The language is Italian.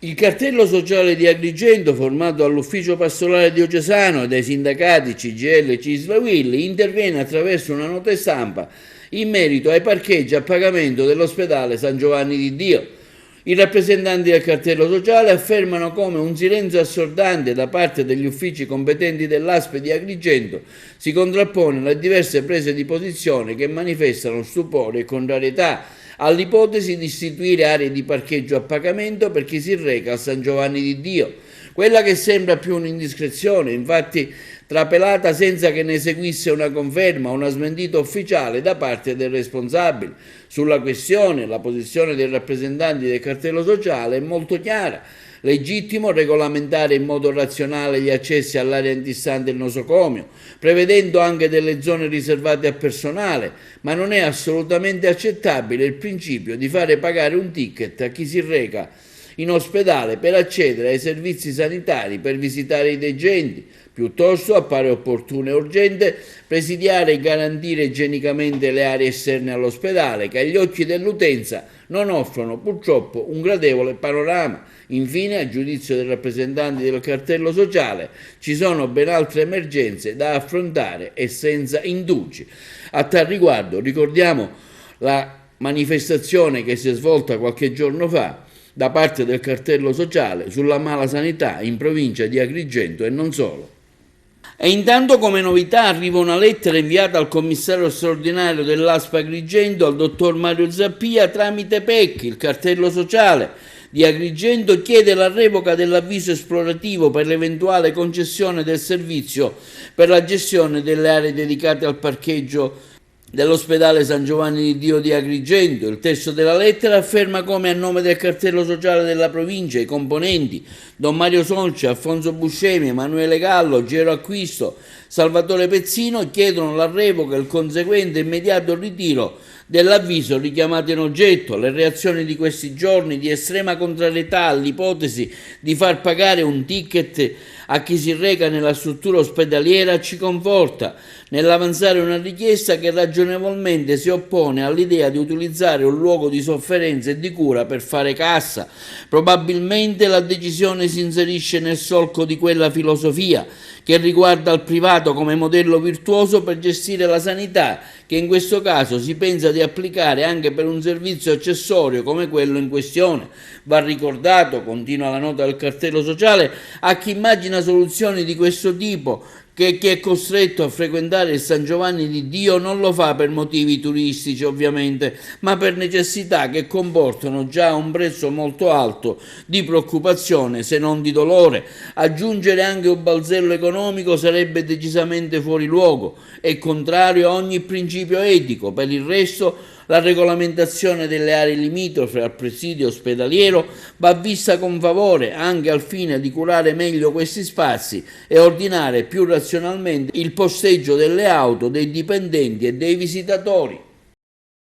Il cartello sociale di Agrigento, formato dall'ufficio pastorale diocesano e dai sindacati CGIL e CISL UIL, interviene attraverso una nota stampa in merito ai parcheggi a pagamento dell'ospedale San Giovanni di Dio. I rappresentanti del cartello sociale affermano come un silenzio assordante da parte degli uffici competenti dell'ASP di Agrigento si contrappone alle diverse prese di posizione che manifestano stupore e contrarietà all'ipotesi di istituire aree di parcheggio a pagamento per chi si reca a San Giovanni di Dio. Quella che sembra più un'indiscrezione, infatti, trapelata senza che ne seguisse una conferma o una smentita ufficiale da parte del responsabile. Sulla questione, la posizione dei rappresentanti del cartello sociale è molto chiara. Legittimo regolamentare in modo razionale gli accessi all'area antistante il nosocomio, prevedendo anche delle zone riservate a personale, ma non è assolutamente accettabile il principio di fare pagare un ticket a chi si reca in ospedale per accedere ai servizi sanitari, per visitare i degenti. Piuttosto appare opportuno e urgente presidiare e garantire igienicamente le aree esterne all'ospedale, che agli occhi dell'utenza non offrono purtroppo un gradevole panorama. Infine, a giudizio dei rappresentanti del cartello sociale, ci sono ben altre emergenze da affrontare e senza indugi. A tal riguardo ricordiamo la manifestazione che si è svolta qualche giorno fa da parte del cartello sociale sulla mala sanità in provincia di Agrigento e non solo. E intanto, come novità, arriva una lettera inviata al commissario straordinario dell'ASP Agrigento, al dottor Mario Zappia, tramite PEC. Il cartello sociale di Agrigento chiede la revoca dell'avviso esplorativo per l'eventuale concessione del servizio per la gestione delle aree dedicate al parcheggio dell'ospedale San Giovanni di Dio di Agrigento. Il testo della lettera afferma come, a nome del cartello sociale della provincia, i componenti Don Mario Solci, Alfonso Buscemi, Emanuele Gallo, Gero Acquisto, Salvatore Pezzino chiedono la revoca e il conseguente immediato ritiro dell'avviso richiamato in oggetto. Le reazioni di questi giorni di estrema contrarietà all'ipotesi di far pagare un ticket a chi si reca nella struttura ospedaliera ci conforta nell'avanzare una richiesta che ragionevolmente si oppone all'idea di utilizzare un luogo di sofferenza e di cura per fare cassa. Probabilmente la decisione si inserisce nel solco di quella filosofia che riguarda il privato come modello virtuoso per gestire la sanità, che in questo caso si pensa di applicare anche per un servizio accessorio come quello in questione. Va ricordato, continua la nota del cartello sociale, a chi immagina soluzioni di questo tipo, che chi è costretto a frequentare il San Giovanni di Dio non lo fa per motivi turistici ovviamente, ma per necessità che comportano già un prezzo molto alto di preoccupazione, se non di dolore. Aggiungere anche un balzello economico sarebbe decisamente fuori luogo e contrario a ogni principio etico. Per il resto, la regolamentazione delle aree limitrofe al presidio ospedaliero va vista con favore anche al fine di curare meglio questi spazi e ordinare più razionalmente il posteggio delle auto, dei dipendenti e dei visitatori.